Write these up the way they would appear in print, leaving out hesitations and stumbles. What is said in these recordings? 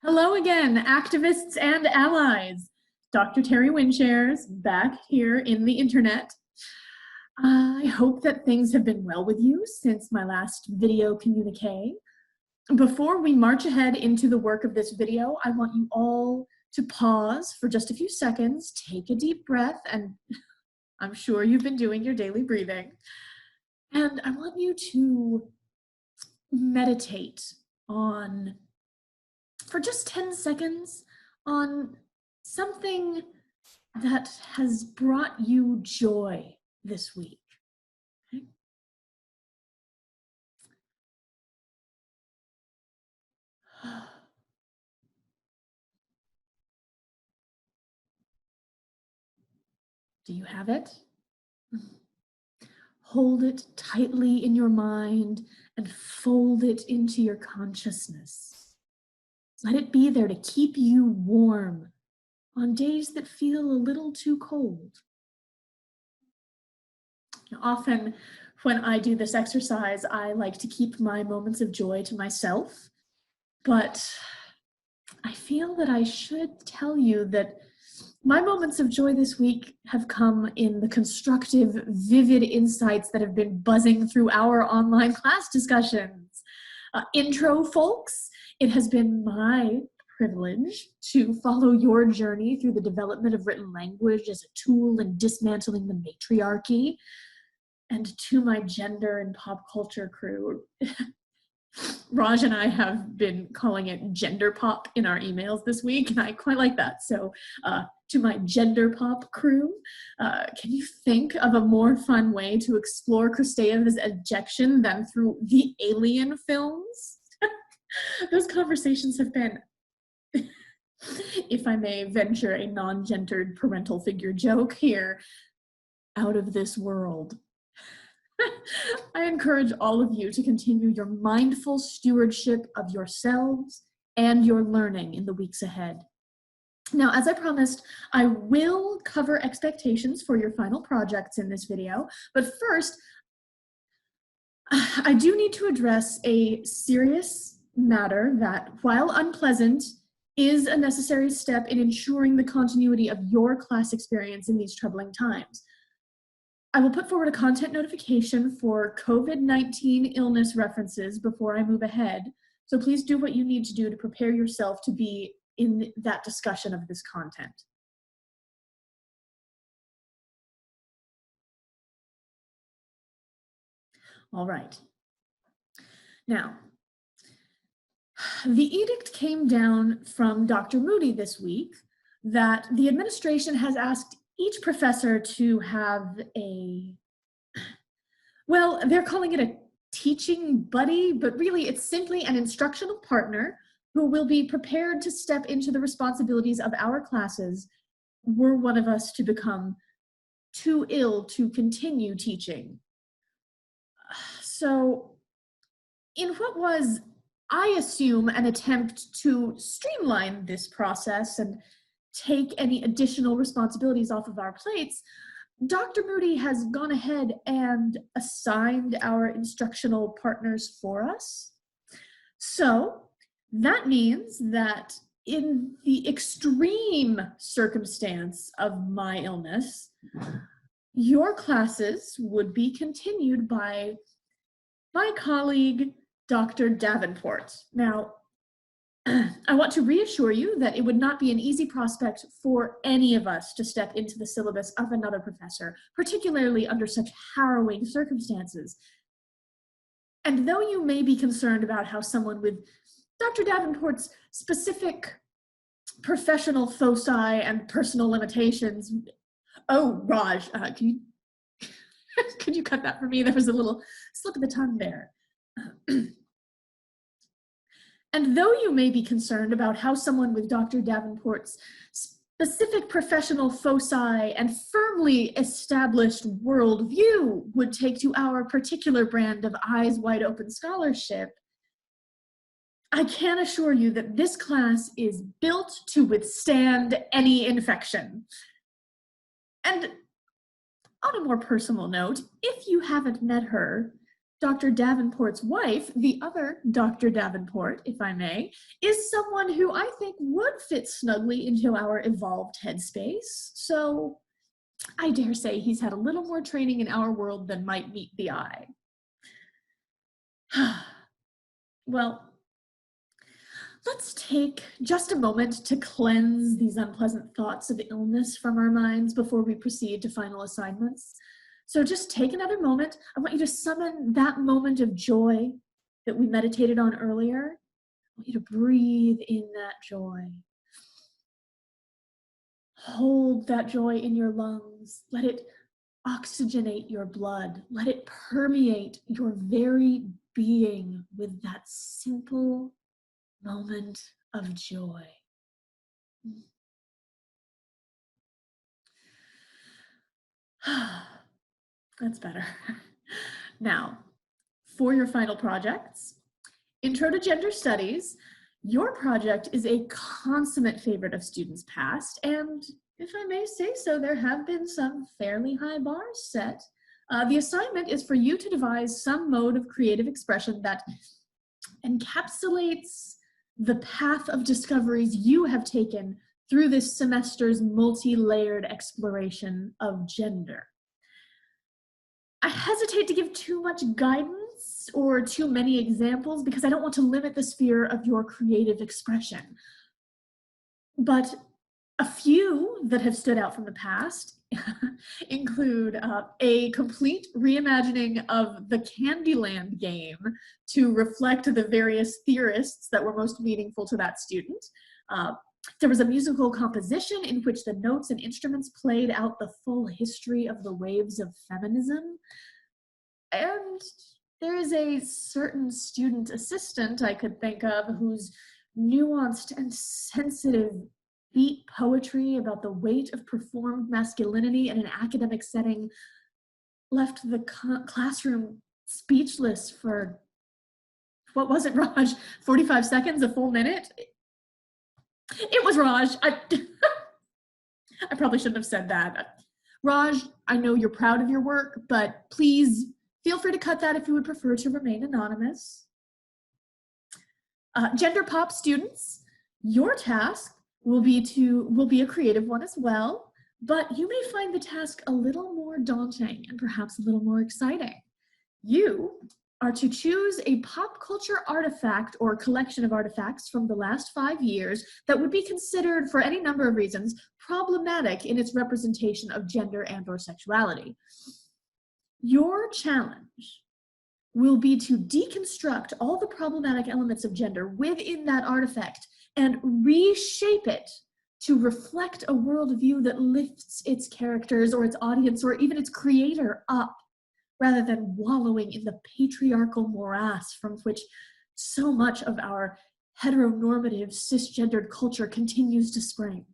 Hello again, activists and allies. Dr. Terry Winshares back here in the internet. I hope that things have been well with you since my last video communique. Before we march ahead into the work of this video, I want you all to pause for just a few seconds, take a deep breath, and I'm sure you've been doing your daily breathing. And I want you to meditate on for just 10 seconds on something that has brought you joy this week. Okay? Do you have it? Hold it tightly in your mind and fold it into your consciousness. Let it be there to keep you warm on days that feel a little too cold. Often when I do this exercise, I like to keep my moments of joy to myself, but I feel that I should tell you that my moments of joy this week have come in the constructive, vivid insights that have been buzzing through our online class discussions. Intro, folks, it has been my privilege to follow your journey through the development of written language as a tool in dismantling the matriarchy. And to my gender and pop culture crew, Raj and I have been calling it gender pop in our emails this week, and I quite like that. So to my gender pop crew, can you think of a more fun way to explore Kristeeva's ejection than through the Alien films? Those conversations have been, if I may venture a non-gendered parental figure joke here, out of this world. I encourage all of you to continue your mindful stewardship of yourselves and your learning in the weeks ahead. Now, as I promised, I will cover expectations for your final projects in this video, but first, I do need to address a serious matter that, while unpleasant, is a necessary step in ensuring the continuity of your class experience in these troubling times. I will put forward a content notification for COVID-19 illness references before I move ahead, so please do what you need to do to prepare yourself to be in that discussion of this content. All right. Now, the edict came down from Dr. Moody this week that the administration has asked each professor to have well, they're calling it a teaching buddy, but really it's simply an instructional partner who will be prepared to step into the responsibilities of our classes were one of us to become too ill to continue teaching. So, in what was, I assume, an attempt to streamline this process and take any additional responsibilities off of our plates, Dr. Moody has gone ahead and assigned our instructional partners for us. So that means that in the extreme circumstance of my illness, your classes would be continued by my colleague, Dr. Davenport. Now, I want to reassure you that it would not be an easy prospect for any of us to step into the syllabus of another professor, particularly under such harrowing circumstances. And though you may be concerned about how someone with Dr. Davenport's specific professional foci and personal limitations, oh, Raj, could you cut that for me? There was a little slip of the tongue there. And though you may be concerned about how someone with Dr. Davenport's specific professional foci and firmly established worldview would take to our particular brand of eyes wide open scholarship, I can assure you that this class is built to withstand any infection. And on a more personal note, if you haven't met her, Dr. Davenport's wife, the other Dr. Davenport, if I may, is someone who I think would fit snugly into our evolved headspace. So I dare say he's had a little more training in our world than might meet the eye. Well, let's take just a moment to cleanse these unpleasant thoughts of illness from our minds before we proceed to final assignments. So just take another moment. I want you to summon that moment of joy that we meditated on earlier. I want you to breathe in that joy. Hold that joy in your lungs. Let it oxygenate your blood. Let it permeate your very being with that simple moment of joy. That's better. Now, for your final projects, Intro to Gender Studies, your project is a consummate favorite of students past, and if I may say so, there have been some fairly high bars set. The assignment is for you to devise some mode of creative expression that encapsulates the path of discoveries you have taken through this semester's multi-layered exploration of gender. I hesitate to give too much guidance or too many examples because I don't want to limit the sphere of your creative expression. But a few that have stood out from the past include a complete reimagining of the Candyland game to reflect the various theorists that were most meaningful to that student. There was a musical composition in which the notes and instruments played out the full history of the waves of feminism. And there is a certain student assistant I could think of whose nuanced and sensitive beat poetry about the weight of performed masculinity in an academic setting left the classroom speechless for, what was it, Raj? 45 seconds, a full minute? It was Raj. I probably shouldn't have said that. Raj, I know you're proud of your work, but please feel free to cut that if you would prefer to remain anonymous. Gender pop students, your task will be a creative one as well, but you may find the task a little more daunting and perhaps a little more exciting. You are to choose a pop culture artifact or collection of artifacts from the last 5 years that would be considered, for any number of reasons, problematic in its representation of gender and/or sexuality. Your challenge will be to deconstruct all the problematic elements of gender within that artifact and reshape it to reflect a worldview that lifts its characters or its audience or even its creator up, rather than wallowing in the patriarchal morass from which so much of our heteronormative cisgendered culture continues to spring.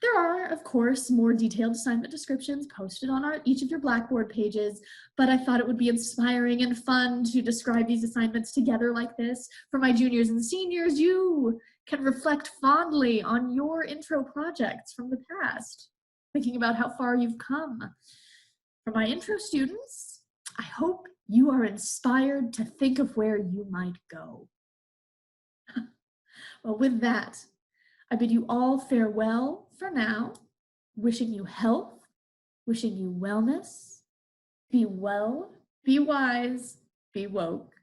There are, of course, more detailed assignment descriptions posted on each of your Blackboard pages, but I thought it would be inspiring and fun to describe these assignments together like this. For my juniors and seniors, you can reflect fondly on your intro projects from the past, thinking about how far you've come. For my intro students, I hope you are inspired to think of where you might go. Well, with that, I bid you all farewell for now, wishing you health, wishing you wellness. Be well, be wise, be woke.